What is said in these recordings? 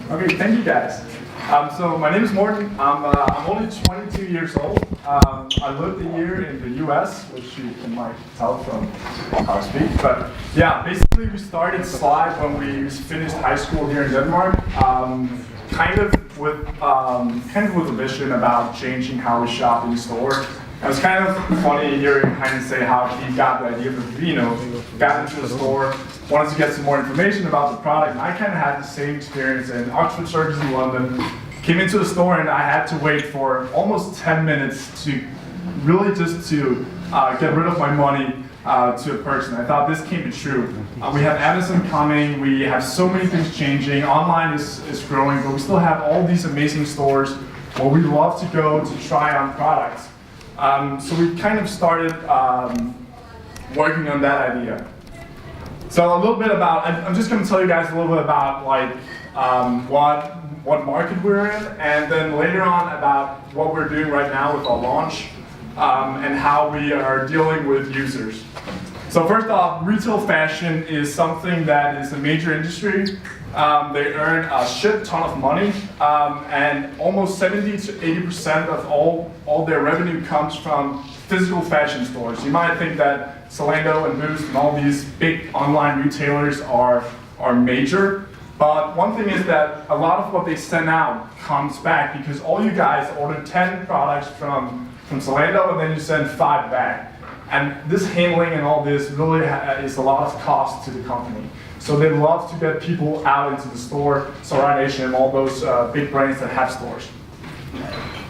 Okay, thank you guys. So my name is Morten. I'm only 22 years old. I lived a year in the US, which you might tell from how I speak. But yeah, basically we started Zliide when we finished high school here in Denmark. Kind of with a vision about changing how we shop in store. It was kind of funny hearing Heini say how he got the idea for Vivino, got into the store, wanted to get some more information about the product, and I kind of had the same experience in Oxford Circus in London. Came into the store and I had to wait for almost 10 minutes to really just to get rid of my money to a person. I thought this can't be true. We have Amazon coming, we have so many things changing, online is growing, but we still have all these amazing stores where we love to go to try on products. So we kind of started working on that idea. So a little bit about, I'm just going to tell you guys a little bit about like what market we're in, and then later on about what we're doing right now with our launch and how we are dealing with users. So first off, retail fashion is something that is a major industry. They earn a shit ton of money, and almost 70 to 80% of all their revenue comes from physical fashion stores. You might think that Zalando and Boost and all these big online retailers are major, but one thing is that a lot of what they send out comes back because all you guys order 10 products from Zalando and then you send 5 back. And this handling and all this really is a lot of cost to the company. So they love to get people out into the store, Zara Nation and all those big brands that have stores.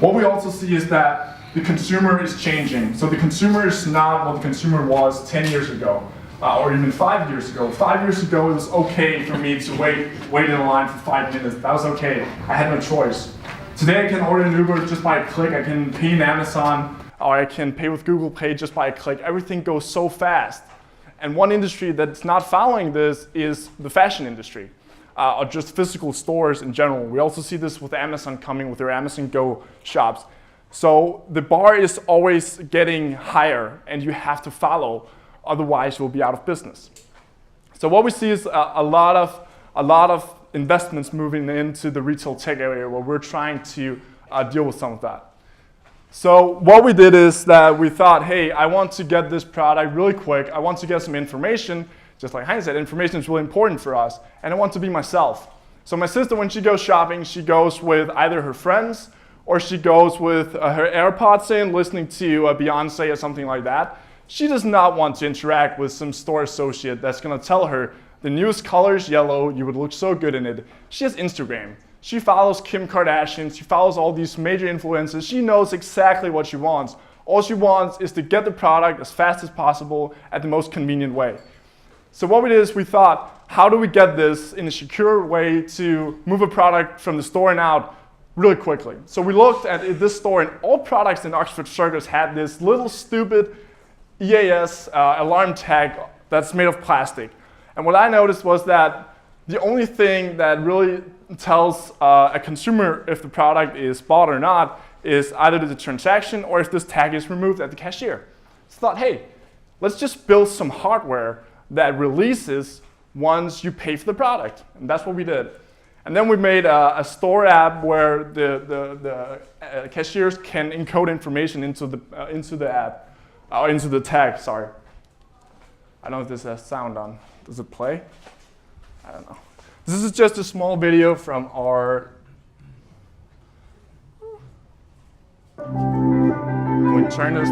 What we also see is that the consumer is changing. So the consumer is not what the consumer was 10 years ago, or even 5 years ago. 5 years ago, it was okay for me to wait in line for 5 minutes. That was okay. I had no choice. Today I can order an Uber just by a click. I can pay in Amazon, or I can pay with Google Pay just by a click. Everything goes so fast. And one industry that's not following this is the fashion industry, or just physical stores in general. We also see this with Amazon coming with their Amazon Go shops. So the bar is always getting higher and you have to follow, otherwise you'll be out of business. So what we see is a lot of investments moving into the retail tech area where we're trying to deal with some of that. So what we did is that we thought, hey, I want to get this product really quick. I want to get some information. Just like Heini said, information is really important for us. And I want to be myself. So my sister, when she goes shopping, she goes with either her friends or she goes with her AirPods in, listening to Beyonce or something like that. She does not want to interact with some store associate that's going to tell her the newest color is yellow, you would look so good in it. She has Instagram. She follows Kim Kardashian, she follows all these major influencers. She knows exactly what she wants. All she wants is to get the product as fast as possible at the most convenient way. So what we did is we thought, how do we get this in a secure way to move a product from the store and out really quickly? So we looked at this store and all products in Oxford Circus had this little stupid EAS alarm tag that's made of plastic. And what I noticed was that the only thing that really tells a consumer if the product is bought or not is either the transaction or if this tag is removed at the cashier. So I thought, hey, let's just build some hardware that releases once you pay for the product. And that's what we did. And then we made a store app where the cashiers can encode information into the app, or into the tag, sorry. I don't know if this has sound on. Does it play? I don't know. This is just a small video from our... Can we turn this?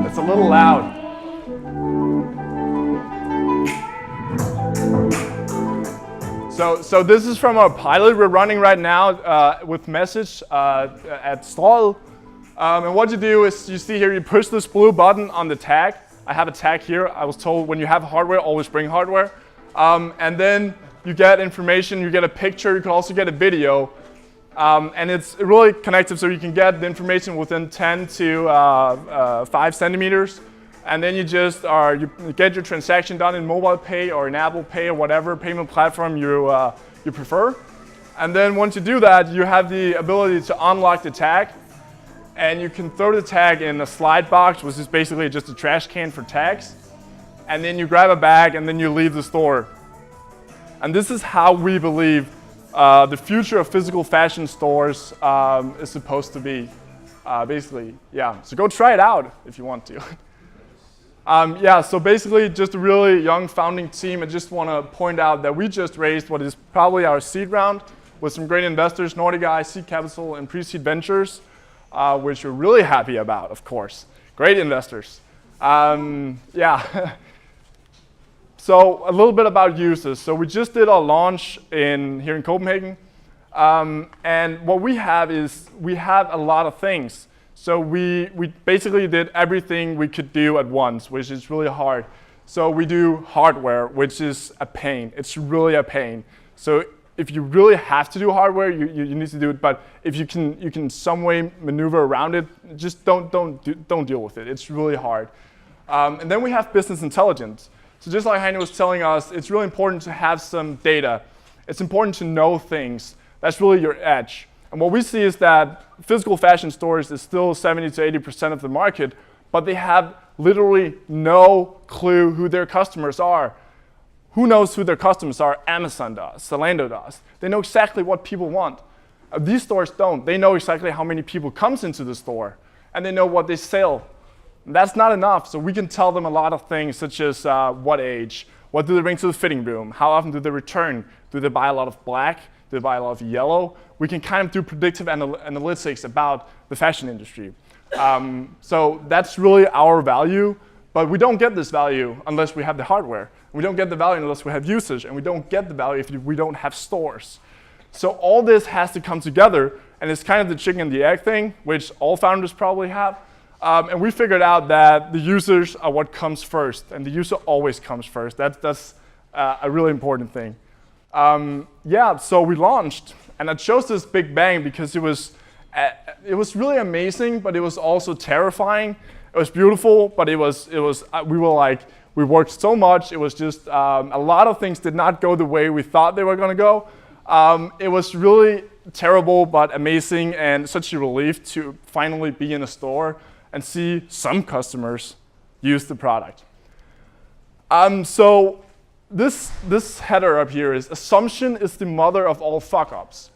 It's a little loud. So this is from our pilot we're running right now with message at Zliide. And what you do is, you see here, you push this blue button on the tag. I have a tag here. I was told when you have hardware, always bring hardware. And then you get information, you get a picture, you can also get a video. And it's really connected, so you can get the information within 10 to 5 centimeters. And then you just you get your transaction done in mobile pay or in Apple Pay or whatever payment platform you prefer. And then once you do that, you have the ability to unlock the tag. And you can throw the tag in a slide box, which is basically just a trash can for tags. And then you grab a bag and then you leave the store. And this is how we believe the future of physical fashion stores is supposed to be. Basically, yeah. So go try it out if you want to. Yeah, so basically just a really young founding team. I just want to point out that we just raised what is probably our seed round with some great investors, Nordic Eye, Seed Capital, and PreSeed Ventures, which we're really happy about, of course. Great investors. Yeah. So a little bit about users. So we just did our launch here in Copenhagen. And what we have is we have a lot of things. So we basically did everything we could do at once, which is really hard. So we do hardware, which is a pain. It's really a pain. So if you really have to do hardware, you need to do it. But if you can some way maneuver around it, just don't deal with it. It's really hard. And then we have business intelligence. So just like Heini was telling us, it's really important to have some data. It's important to know things. That's really your edge. And what we see is that physical fashion stores is still 70 to 80% of the market, but they have literally no clue who their customers are. Who knows who their customers are? Amazon does, Zalando does. They know exactly what people want. These stores don't. They know exactly how many people comes into the store, and they know what they sell. And that's not enough, so we can tell them a lot of things, such as what age, what do they bring to the fitting room, how often do they return, do they buy a lot of black, do they buy a lot of yellow. We can kind of do predictive analytics about the fashion industry. So that's really our value, but we don't get this value unless we have the hardware. We don't get the value unless we have usage, and we don't get the value if we don't have stores. So all this has to come together, and it's kind of the chicken and the egg thing, which all founders probably have. And we figured out that the users are what comes first, and the user always comes first. That's a really important thing. Yeah, so we launched, and it shows this big bang because it was really amazing, but it was also terrifying. It was beautiful, but we worked so much. It was just a lot of things did not go the way we thought they were going to go. It was really terrible, but amazing, and such a relief to finally be in a store and see some customers use the product. So this header up here is assumption is the mother of all fuck-ups.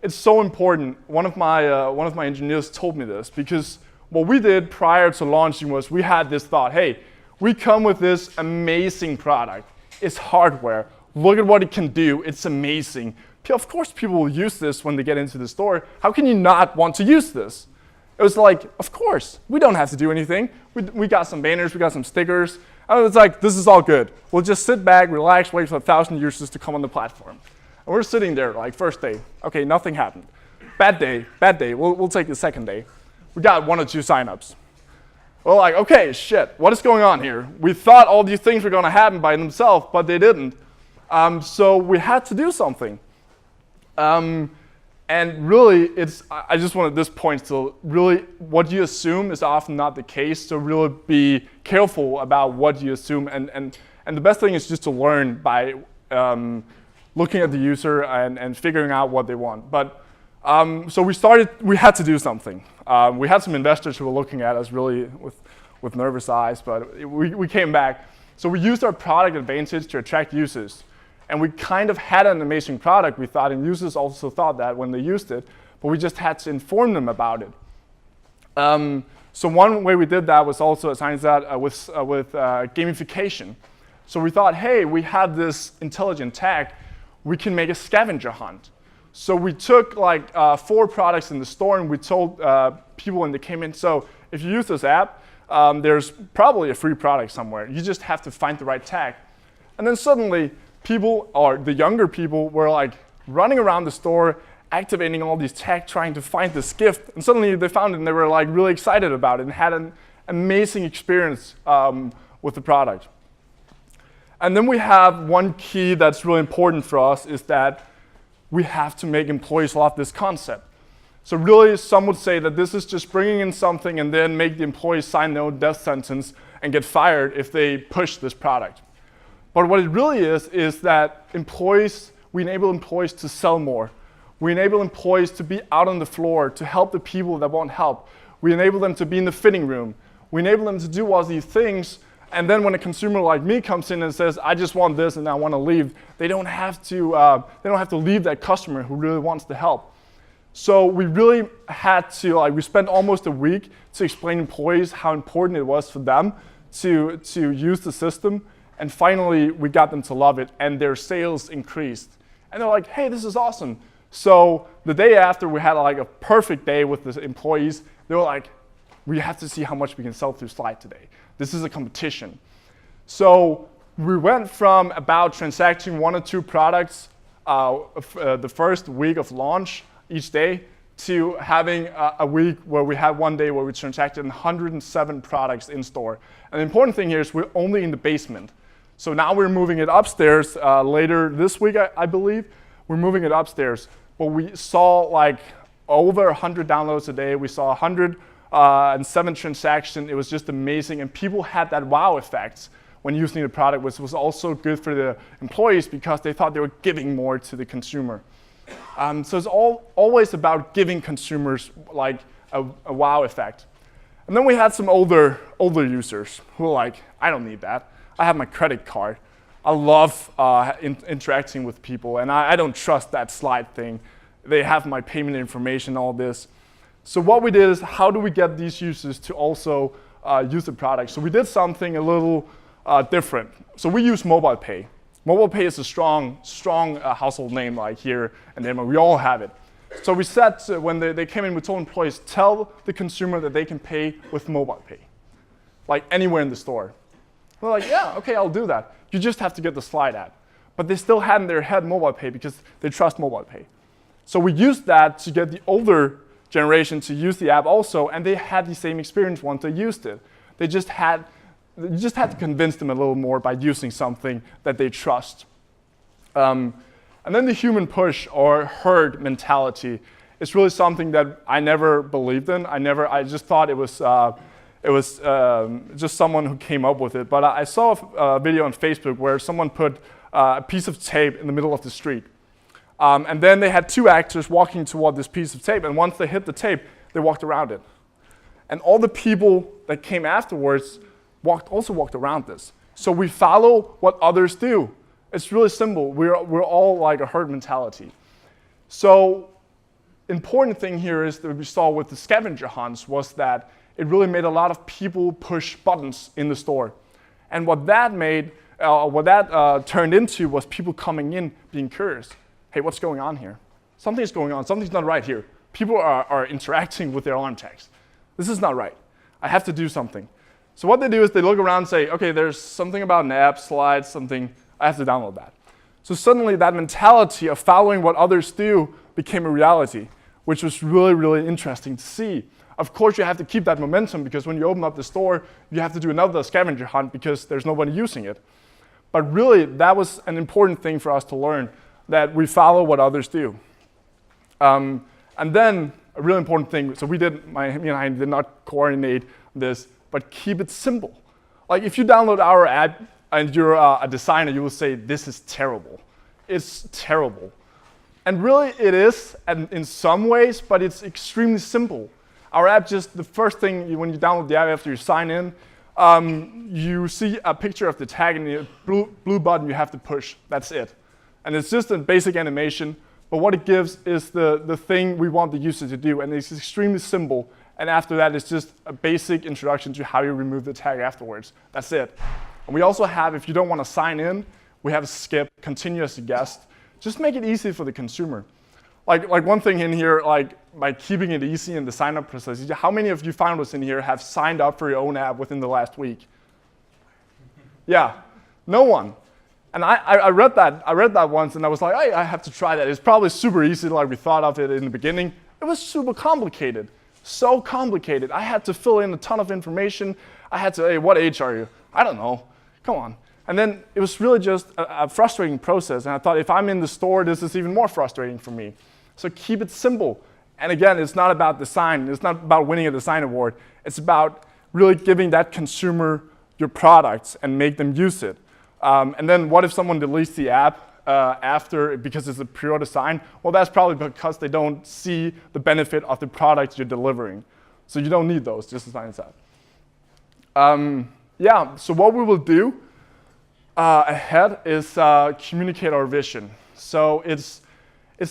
It's so important. One of my engineers told me this because what we did prior to launching was we had this thought, hey, we come with this amazing product. It's hardware. Look at what it can do. It's amazing. Of course people will use this when they get into the store. How can you not want to use this? It was like, of course, we don't have to do anything. We got some banners, we got some stickers. And it's like, this is all good. We'll just sit back, relax, wait for 1,000 users to come on the platform. And we're sitting there like first day. Okay, nothing happened. Bad day. We'll take the second day. We got 1 or 2 signups. We're like, okay, shit, what is going on here? We thought all these things were gonna happen by themselves, but they didn't. So we had to do something. And really, I just wanted this point to really, what you assume is often not the case, so really be careful about what you assume. And the best thing is just to learn by looking at the user and figuring out what they want. But so we had to do something. We had some investors who were looking at us really with nervous eyes, but we came back. So we used our product advantage to attract users. And we kind of had an amazing product, we thought, and users also thought that when they used it, but we just had to inform them about it. So one way we did that was also, as Heini said, with gamification. So we thought, hey, we have this intelligent tag, we can make a scavenger hunt. So we took like 4 products in the store, and we told people when they came in, so if you use this app, there's probably a free product somewhere. You just have to find the right tag. And then suddenly, people, or the younger people, were like running around the store, activating all these tags, trying to find this gift. And suddenly they found it, and they were like really excited about it and had an amazing experience with the product. And then we have one key that's really important for us is that we have to make employees love this concept. So really, some would say that this is just bringing in something and then make the employees sign their own death sentence and get fired if they push this product. But what it really is that we enable employees to sell more. We enable employees to be out on the floor to help the people that want help. We enable them to be in the fitting room. We enable them to do all these things And then when a consumer like me comes in and says, I just want this and I want to leave, they don't have to leave that customer who really wants the help. So we really had to, we spent almost a week to explain to employees how important it was for them to use the system. And finally, we got them to love it, and their sales increased. And they're like, hey, this is awesome. So the day after, we had a perfect day with the employees. They were like, we have to see how much we can sell through Zliide today. This is a competition. So we went from about transacting 1 or 2 products the first week of launch each day to having a week where we had one day where we transacted 107 products in store. And the important thing here is we're only in the basement. So now we're moving it upstairs later this week, I believe. We're moving it upstairs. But we saw over 100 downloads a day. We saw 107 transactions. It was just amazing. And people had that wow effect when using the product, which was also good for the employees because they thought they were giving more to the consumer. So it's always about giving consumers a wow effect. And then we had some older users who were like, I don't need that. I have my credit card. I love interacting with people, and I don't trust that Zliide thing. They have my payment information, all this. So what we did is, how do we get these users to also use the product? So we did something a little different. So we use mobile pay. Mobile pay is a strong household name here, and then we all have it. So we said when they came in, we told employees, tell the consumer that they can pay with mobile pay, anywhere in the store. They're like, yeah, okay, I'll do that. You just have to get the Zliide app. But they still had in their head mobile pay because they trust mobile pay. So we used that to get the older generation to use the app also, and they had the same experience once they used it. You just had to convince them a little more by using something that they trust. And then the human push or herd mentality is really something that I never believed in. I just thought it was just someone who came up with it. But I saw a video on Facebook where someone put a piece of tape in the middle of the street. And then they had 2 actors walking toward this piece of tape. And once they hit the tape, they walked around it. And all the people that came afterwards also walked around this. So we follow what others do. It's really simple. We're all like a herd mentality. So important thing here is that we saw with the scavenger hunts was that it really made a lot of people push buttons in the store. And what that turned into was people coming in being curious. Hey, what's going on here? Something's going on. Something's not right here. People are interacting with their alarm tags. This is not right. I have to do something. So what they do is they look around and say, okay, there's something about an app, Zliide, something. I have to download that. So suddenly that mentality of following what others do became a reality, which was really, really interesting to see. Of course, you have to keep that momentum because when you open up the store, you have to do another scavenger hunt because there's nobody using it. But really, that was an important thing for us to learn, that we follow what others do. And then a really important thing, so me and Heini did not coordinate this, but keep it simple. If you download our app and you're a designer, you will say, this is terrible. It's terrible. And really it is in some ways, but it's extremely simple. Our app the first thing when you download the app after you sign in, you see a picture of the tag and the blue button you have to push. That's it. And it's just a basic animation, but what it gives is the thing we want the user to do, and it's extremely simple. And after that, it's just a basic introduction to how you remove the tag afterwards. That's it. And we also have, if you don't want to sign in, we have a skip, continue as a guest. Just make it easy for the consumer. Like one thing in here, by keeping it easy in the sign-up process, how many of you founders in here have signed up for your own app within the last week? Yeah, no one. And I read that once, and I was like, I have to try that. It's probably super easy, like we thought of it in the beginning. It was super complicated, so complicated. I had to fill in a ton of information. I had to, hey, what age are you? I don't know, come on. And then it was really just a frustrating process. And I thought, if I'm in the store, this is even more frustrating for me. So keep it simple. And again, it's not about design. It's not about winning a design award. It's about really giving that consumer your products and make them use it. And then what if someone deletes the app after because it's a pure design? Well, that's probably because they don't see the benefit of the product you're delivering. So you don't need those, just as I said. yeah, so what we will do ahead is communicate our vision. So it's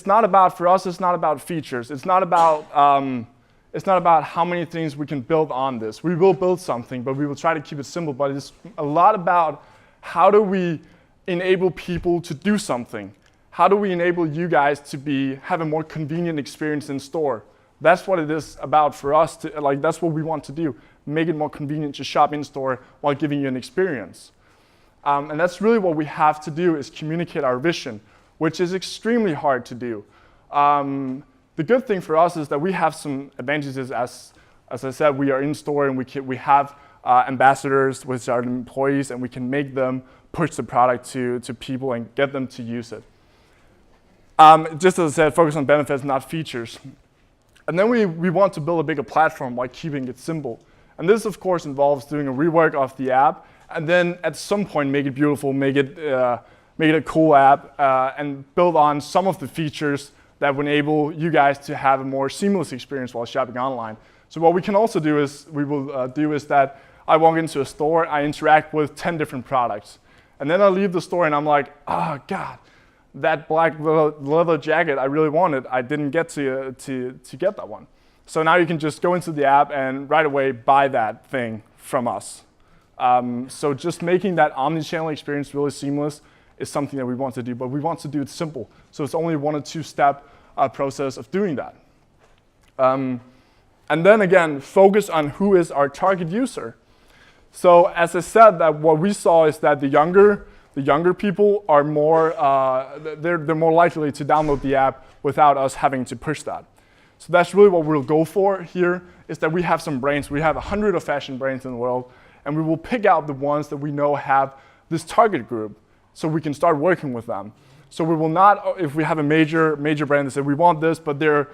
not about, for us, it's not about features. It's not about how many things we can build on this. We will build something, but we will try to keep it simple. But it's a lot about how do we enable people to do something? How do we enable you guys to have a more convenient experience in store? That's what it is about for us. That's what we want to do. Make it more convenient to shop in store while giving you an experience. And that's really what we have to do, is communicate our vision, which is extremely hard to do. The good thing for us is that we have some advantages. As I said, we are in store and we have ambassadors, which are employees, and we can make them push the product to people and get them to use it. Just as I said, focus on benefits, not features. And then we want to build a bigger platform while keeping it simple. And this, of course, involves doing a rework of the app, and then at some point make it beautiful, make it a cool app, and build on some of the features that will enable you guys to have a more seamless experience while shopping online. So what we can also do is, that I walk into a store, I interact with 10 different products. And then I leave the store and I'm like, oh God, that black leather jacket I really wanted, I didn't get to get that one. So now you can just go into the app and right away buy that thing from us. So just making that omni-channel experience really seamless is something that we want to do, but we want to do it simple. So it's only 1 or 2 step process of doing that. And then again, focus on who is our target user. So as I said, that what we saw is that the younger people are more, they're more likely to download the app without us having to push that. So that's really what we'll go for here, is that we have some brands. We have 100 of fashion brands in the world, and we will pick out the ones that we know have this target group, so we can start working with them. So we will not, if we have a major brand that say we want this, but their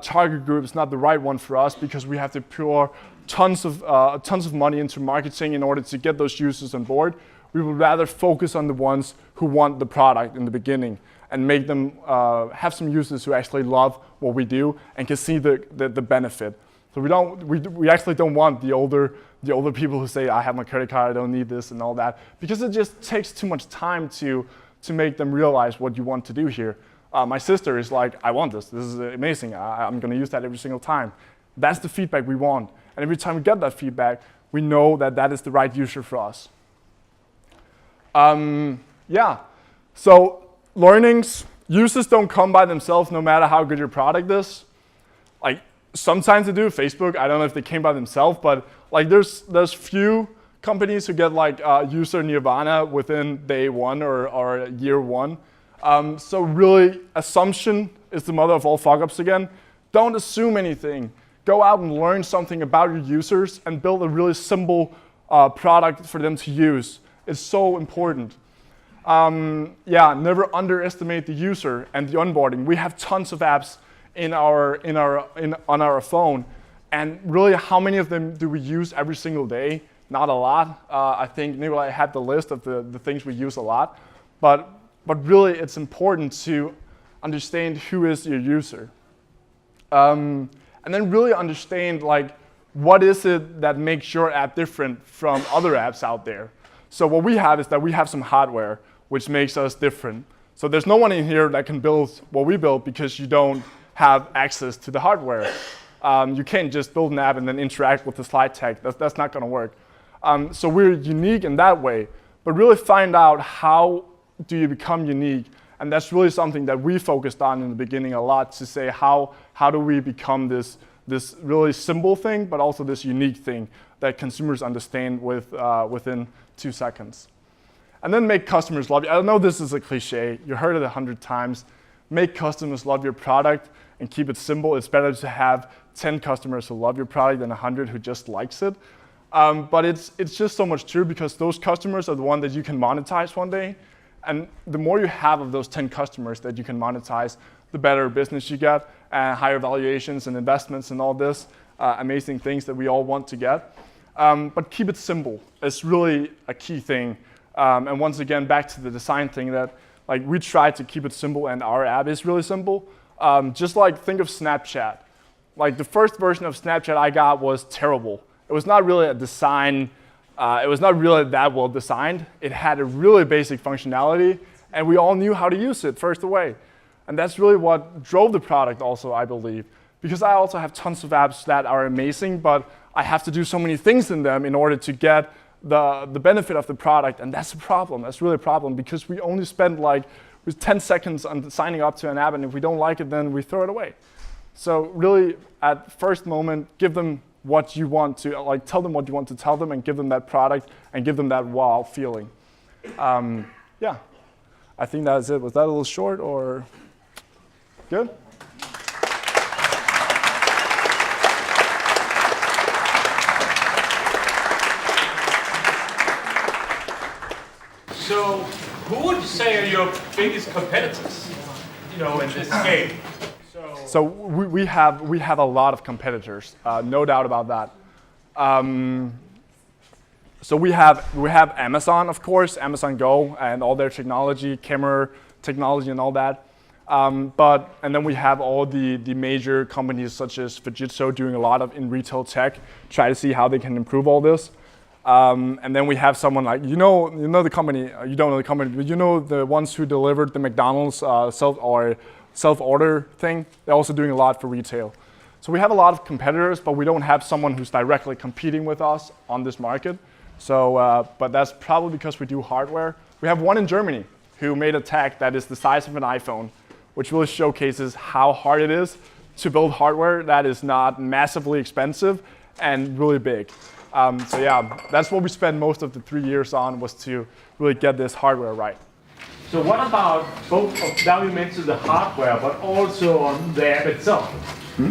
target group is not the right one for us, because we have to pour tons of money into marketing in order to get those users on board. We would rather focus on the ones who want the product in the beginning and make them have some users who actually love what we do and can see the benefit. So we actually don't want the older people who say, I have my credit card, I don't need this and all that, because it just takes too much time to make them realize what you want to do here. My sister is like, I want this is amazing, I'm gonna use that every single time. That's the feedback we want. And every time we get that feedback, we know that that is the right user for us. Yeah, so learnings, users don't come by themselves no matter how good your product is. Like, sometimes they do. Facebook, I don't know if they came by themselves, but like there's few companies who get like user nirvana within day 1 or year 1. So really, assumption is the mother of all fuck-ups again. Don't assume anything. Go out and learn something about your users and build a really simple product for them to use. It's so important. Yeah, never underestimate the user and the onboarding. We have tons of apps on our phone, and really, how many of them do we use every single day? Not a lot. I think Nicolai had the list of the things we use a lot, but really, it's important to understand who is your user, and then really understand like what is it that makes your app different from other apps out there. So what we have is that we have some hardware which makes us different. So there's no one in here that can build what we build because you don't have access to the hardware. You can't just build an app and then interact with the slide tag. That's not gonna work. So we're unique in that way, but really find out how do you become unique. And that's really something that we focused on in the beginning a lot, to say how do we become this really simple thing, but also this unique thing that consumers understand within 2 seconds. And then make customers love you. I know this is a cliche, you heard it 100 times. Make customers love your product and keep it simple. It's better to have 10 customers who love your product than 100 who just likes it. But it's just so much true, because those customers are the one that you can monetize one day. And the more you have of those 10 customers that you can monetize, the better business you get, and higher valuations and investments and all this amazing things that we all want to get. But keep it simple. It's really a key thing. And once again, back to the design thing, that like we try to keep it simple, and our app is really simple. Just like think of Snapchat. Like the first version of Snapchat I got was terrible. It was not really a design It was not really that well designed. It had a really basic functionality, and we all knew how to use it first away. And that's really what drove the product also, I believe. Because I also have tons of apps that are amazing, but I have to do so many things in them in order to get the benefit of the product, and that's a problem. That's really a problem, because we only spend like 10 seconds on signing up to an app, and if we don't like it, then we throw it away. So really, at first moment, give them what you want to, like tell them what you want to tell them, and give them that product, and give them that wow feeling. Yeah, I think that's it. Was that a little short, or good? So, who would you say are your biggest competitors, in this game? So we have a lot of competitors, no doubt about that. So we have Amazon, of course, Amazon Go and all their technology, camera technology and all that. And then we have all the major companies such as Fujitsu doing a lot of in retail tech, try to see how they can improve all this. And then we have someone like, you know the company, you don't know the company, but you know the ones who delivered the McDonald's self-order thing. They're also doing a lot for retail. So we have a lot of competitors, but we don't have someone who's directly competing with us on this market. So, but that's probably because we do hardware. We have one in Germany who made a tech that is the size of an iPhone, which really showcases how hard it is to build hardware that is not massively expensive and really big. So yeah, that's what we spent most of the 3 years on, was to really get this hardware right. So what about both of, now you mentioned the hardware, but also on the app itself?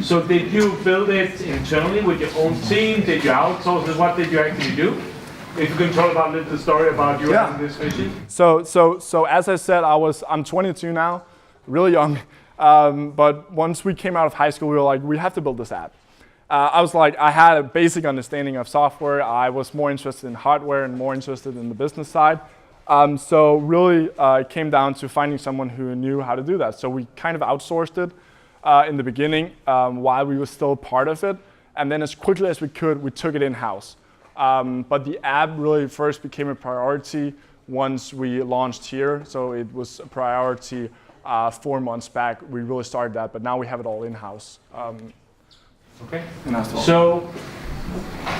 So did you build it internally with your own team? Did you outsource it? What did you actually do? If you can talk about a little story about you having this vision. So as I said, I'm 22 now, really young. But once we came out of high school, we were like, we have to build this app. I had a basic understanding of software. I was more interested in hardware and more interested in the business side. So really, it came down to finding someone who knew how to do that. So we kind of outsourced it in the beginning while we were still part of it. And then as quickly as we could, we took it in-house. But the app really first became a priority once we launched here. So it was a priority 4 months back. We really started that, but now we have it all in-house. Okay. So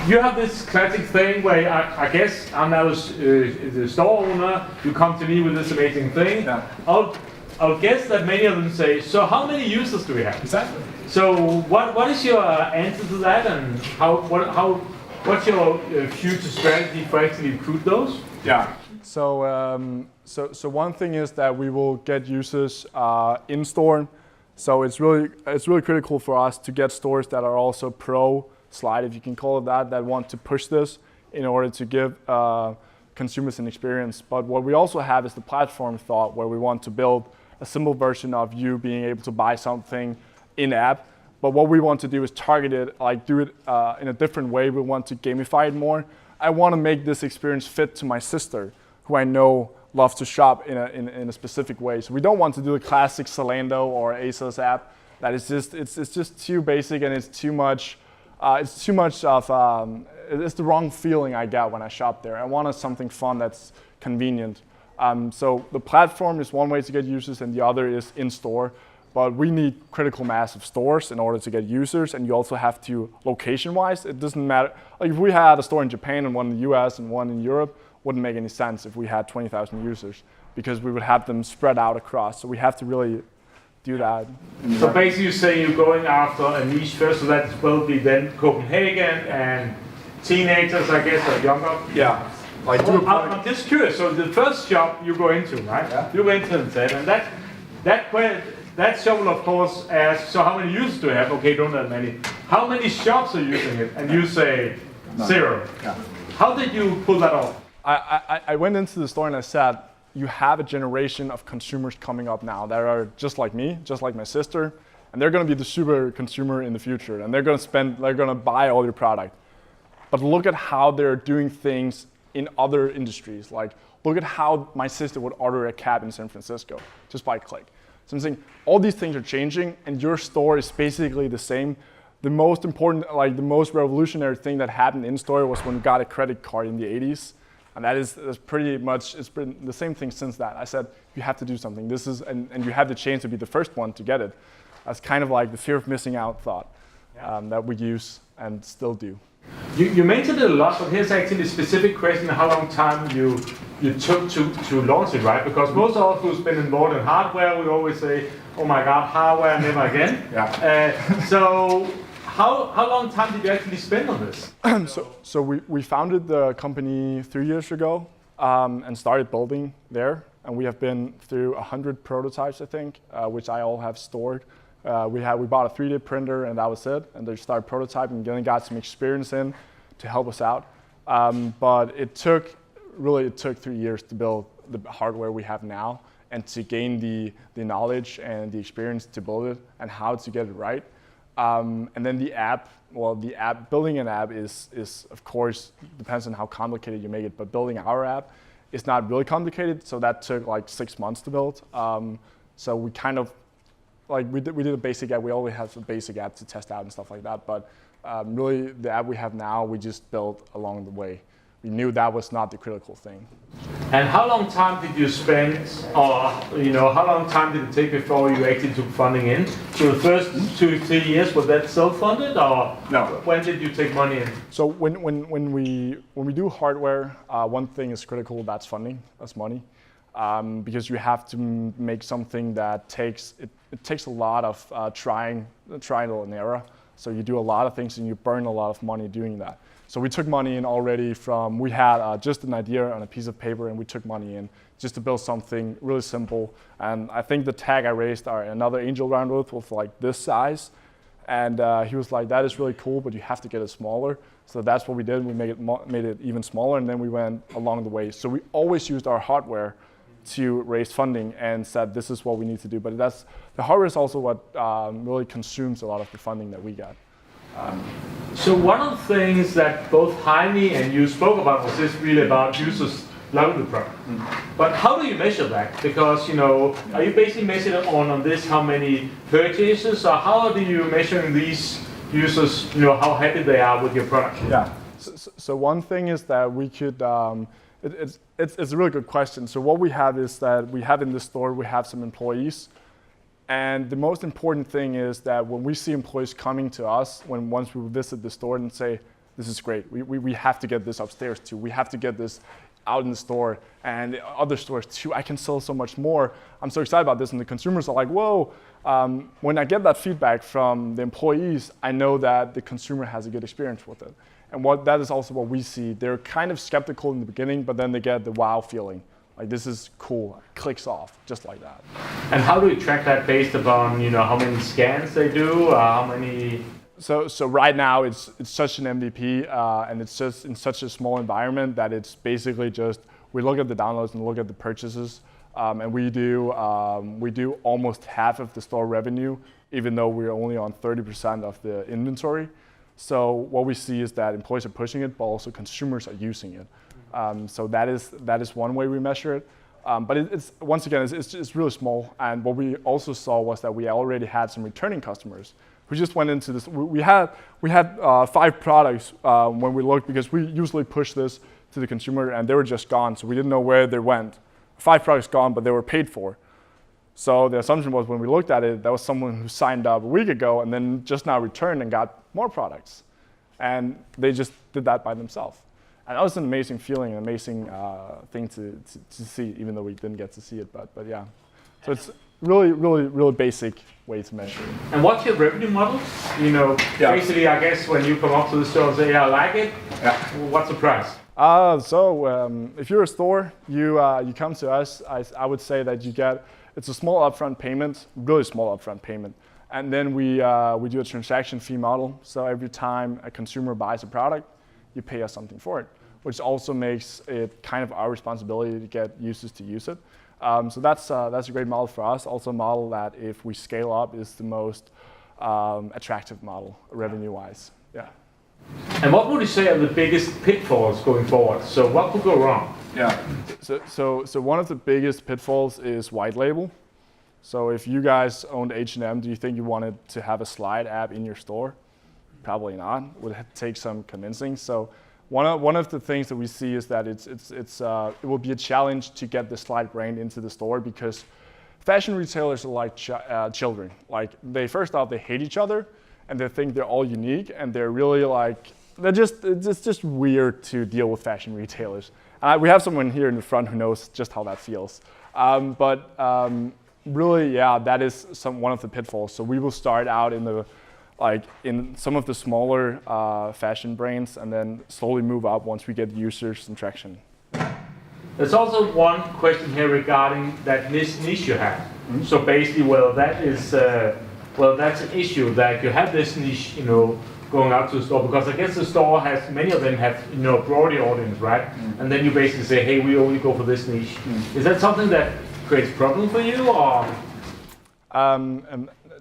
you have this classic thing where I guess I'm now the store owner. You come to me with this amazing thing. Yeah. I'll guess that many of them say, so how many users do we have? Exactly. So what is your answer to that, and what's your future strategy for actually recruit those? Yeah. So one thing is that we will get users in store. So it's really critical for us to get stores that are also pro Zliide, if you can call it that want to push this in order to give consumers an experience. But what we also have is the platform thought, where we want to build a simple version of you being able to buy something in app. But what we want to do is target it, like do it in a different way. We want to gamify it more. I want to make this experience fit to my sister, who I know loves to shop in a specific way. So we don't want to do a classic Zalando or ASOS app that is it's just too basic, and it's too much of it's the wrong feeling I get when I shop there. I wanted something fun that's convenient. So the platform is one way to get users, and the other is in store. But we need critical mass of stores in order to get users, and you also have to, location-wise, it doesn't matter. Like if we had a store in Japan and one in the US and one in Europe, wouldn't make any sense if we had 20,000 users, because we would have them spread out across. So we have to really do that. So basically you say you're going after a niche first, so that will be then Copenhagen and teenagers, I guess, or younger. Yeah. Like I'm just curious, so the first shop you go into, right? Yeah. You go into and said, and that shop will of course ask, so how many users do you have? Okay, don't that many. How many shops are using it? And you say zero. Yeah. How did you pull that off? I went into the store and I said, you have a generation of consumers coming up now that are just like me, just like my sister, and they're going to be the super consumer in the future, and they're going to buy all your product. But look at how they're doing things in other industries. Like, look at how my sister would order a cab in San Francisco just by click. So I'm saying all these things are changing, and your store is basically the same. the most important, like the most revolutionary thing that happened in store was when we got a credit card in the 80s. And that's pretty much, it's been the same thing since that. I said, you have to do something. This is, and you have the chance to be the first one to get it. That's kind of like the fear of missing out thought that we use and still do. You mentioned it a lot, but here's actually a specific question: how long time you took to launch it, right? Because most of us who's been involved in hardware, we always say, "Oh my God, hardware, never again." So how long time did you actually spend on this? So we founded the company 3 years ago and started building there, and we have been through 100 prototypes, I think, which I all have stored. We bought a 3D printer and that was it, and they started prototyping and then got some experience in to help us out. But it took 3 years to build the hardware we have now and to gain the knowledge and the experience to build it and how to get it right. And then the app, building an app is of course, depends on how complicated you make it, but building our app is not really complicated, so that took like 6 months to build. So we kind of, like we did a basic app. We always have a basic app to test out and stuff like that. But really, the app we have now, we just built along the way. We knew that was not the critical thing. And how long time did you spend, or how long time did it take before you actually took funding in? So the first 2-3 years, was that self-funded, or no? When did you take money in? So when we do hardware, one thing is critical. That's funding. That's money. Because you have to make something that takes a lot of trial and error. So you do a lot of things and you burn a lot of money doing that. So we took money in already from, we had just an idea on a piece of paper and we took money in just to build something really simple. And I think the tag I raised another angel round with was like this size. And he was like, that is really cool, but you have to get it smaller. So that's what we did. We made it even smaller, and then we went along the way. So we always used our hardware to raise funding and said, this is what we need to do. But the hardware is also what really consumes a lot of the funding that we got. So one of the things that both Heini and you spoke about was this really about users loving the product. But how do you measure that? Because, are you basically measuring on this how many purchases, or how do you measuring these users, how happy they are with your product? Yeah. So one thing is that we could, it's a really good question. So what we have is that we have in the store, we have some employees. And the most important thing is that when we see employees coming to us, once we visit the store and say, this is great, we have to get this upstairs too. We have to get this out in the store and other stores too. I can sell so much more. I'm so excited about this. And the consumers are like, whoa. When I get that feedback from the employees, I know that the consumer has a good experience with it. And that is also what we see. They're kind of skeptical in the beginning, but then they get the wow feeling. Like, this is cool, clicks off, just like that. And how do you track that based upon, how many scans they do, how many? So right now it's such an MVP, and it's just in such a small environment that it's basically just, we look at the downloads and look at the purchases, and we do almost half of the store revenue, even though we're only on 30% of the inventory. So what we see is that employees are pushing it, but also consumers are using it. So that is one way we measure it. But it's once again, it's really small. And what we also saw was that we already had some returning customers who just went into this. We had 5 products when we looked, because we usually push this to the consumer and they were just gone. So we didn't know where they went. 5 products gone, but they were paid for. So the assumption was when we looked at it, that was someone who signed up a week ago and then just now returned and got more products. And they just did that by themselves. And that was an amazing feeling, an amazing thing to see, even though we didn't get to see it. But yeah, so it's really basic way to measure it. And what's your revenue model? Basically, I guess when you come up to the store and say, yeah, I like it, what's the price? If you're a store, you come to us, I would say that you get, it's a small upfront payment, really small upfront payment. And then we do a transaction fee model. So every time a consumer buys a product, you pay us something for it, which also makes it kind of our responsibility to get users to use it. So that's a great model for us. Also a model that if we scale up is the most attractive model revenue-wise. Yeah. And what would you say are the biggest pitfalls going forward? So what could go wrong? Yeah. So one of the biggest pitfalls is white label. So if you guys owned H&M, do you think you wanted to have a slide app in your store? Probably not. Would take some convincing. So one of the things that we see is that it will be a challenge to get the Zliide brand into the store, because fashion retailers are like children. Like first off, they hate each other, and they think they're all unique, and they're really like, it's just weird to deal with fashion retailers. We have someone here in the front who knows just how that feels. Really, yeah, that is one of the pitfalls. So we will start out in some of the smaller fashion brands, and then slowly move up once we get users and traction. There's also one question here regarding that niche you have. Mm-hmm. So basically, that's an issue that you have this niche, going out to the store, because I guess the store many of them have, broader audience, right? Mm-hmm. And then you basically say, hey, we only go for this niche. Mm-hmm. Is that something that creates a problem for you, or?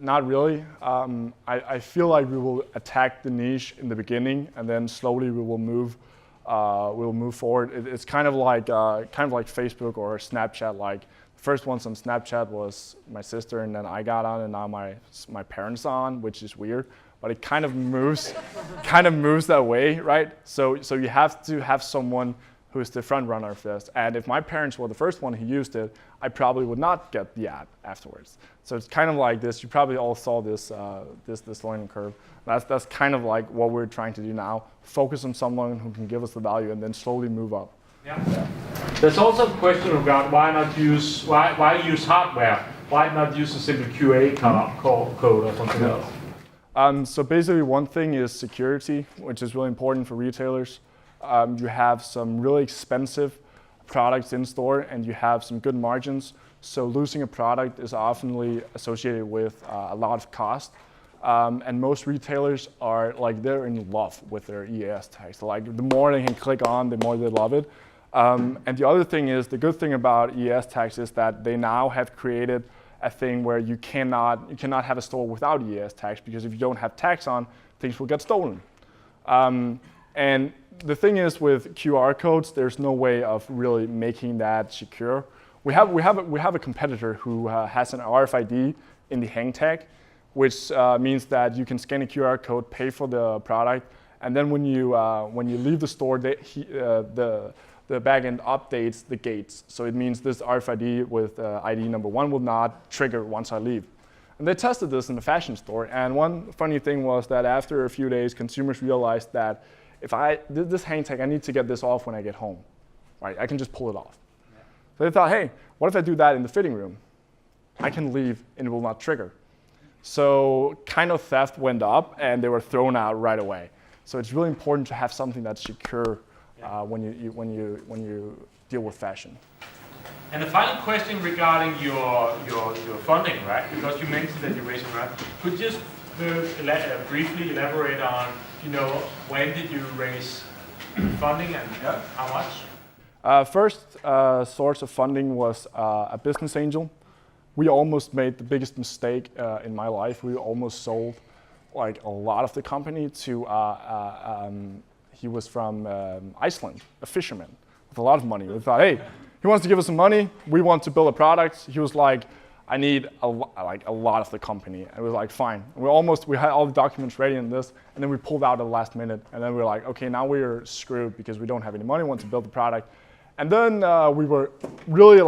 Not really. I feel like we will attack the niche in the beginning, and then slowly we will move. We'll move forward. It's kind of like Facebook or Snapchat. Like the first ones on Snapchat was my sister, and then I got on, and now my parents are on, which is weird. But it kind of moves that way, right? So you have to have someone who is the front runner of this. And if my parents were the first one who used it, I probably would not get the ad afterwards. So it's kind of like this. You probably all saw this learning curve. That's kind of like what we're trying to do now. Focus on someone who can give us the value, and then slowly move up. Yeah. There's also a question about why use hardware? Why not use a simple QA code or something else? So basically, one thing is security, which is really important for retailers. You have some really expensive products in store, and you have some good margins. So losing a product is often associated with a lot of cost. And most retailers are they're in love with their EAS tags. So the more they can click on, the more they love it. And the other thing is, the good thing about EAS tags is that they now have created a thing where you cannot have a store without EAS tags, because if you don't have tags on, things will get stolen. And the thing is, with QR codes, there's no way of really making that secure. We have a competitor who has an RFID in the hang tag, which means that you can scan a QR code, pay for the product, and then when you leave the store, the backend updates the gates. So it means this RFID with ID number 1 will not trigger once I leave. And they tested this in the fashion store, and one funny thing was that after a few days, consumers realized that if this hang tag, I need to get this off when I get home, right? I can just pull it off. Yeah. So they thought, hey, what if I do that in the fitting room? I can leave and it will not trigger. So kind of theft went up, and they were thrown out right away. So it's really important to have something that's secure when you deal with fashion. And the final question regarding your funding, right? Because you mentioned that you're raising, right? Could you just briefly elaborate on, when did you raise funding and how much? First source of funding was a business angel. We almost made the biggest mistake in my life. We almost sold a lot of the company to, he was from Iceland, a fisherman with a lot of money. We thought, hey, he wants to give us some money. We want to build a product. He was like, I need a lot of the company. And we were like, fine. And we had all the documents ready in this, and then we pulled out at the last minute. And then we were like, okay, now we're screwed because we don't have any money. We want to build the product. And then we were really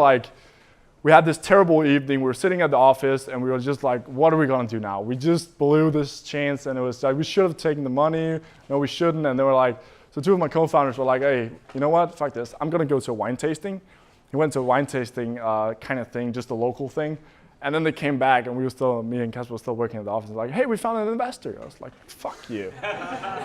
we had this terrible evening. We were sitting at the office, and we were just like, what are we going to do now? We just blew this chance, and it was like, we should have taken the money. No, we shouldn't. And they were like, so two of my co-founders were like, hey, you know what? Fuck this. I'm going to go to a wine tasting. He went to a wine tasting kind of thing, just a local thing. And then they came back, and me and Kasper were still working at the office. Like, hey, we found an investor. I was like, fuck you.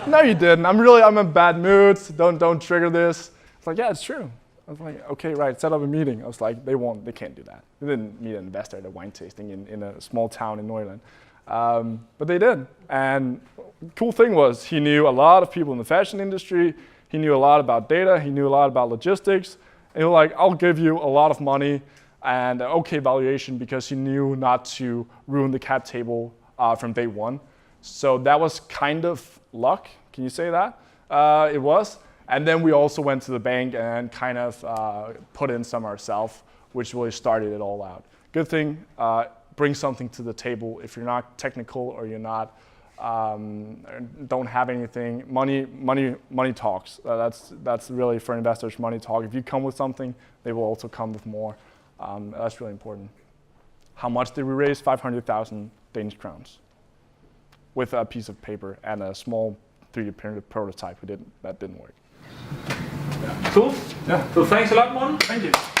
No, you didn't. I'm in a bad mood. Don't trigger this. It's like, yeah, it's true. I was like, okay, right, set up a meeting. I was like, they can't do that. They didn't meet an investor at a wine tasting in a small town in Neuland. But they did. And the cool thing was, he knew a lot of people in the fashion industry. He knew a lot about data. He knew a lot about logistics. And he was like, I'll give you a lot of money and an okay valuation, because he knew not to ruin the cap table from day one. So that was kind of luck. Can you say that? It was. And then we also went to the bank and kind of put in some ourselves, which really started it all out. Good thing, bring something to the table. If you're not technical or you're not don't have anything. Money talks. That's really for investors. Money talk. If you come with something, they will also come with more. That's really important. How much did we raise? 500,000 Danish crowns, with a piece of paper and a small 3D printed prototype. That didn't work. Cool. Yeah. So thanks a lot, Morten. Thank you.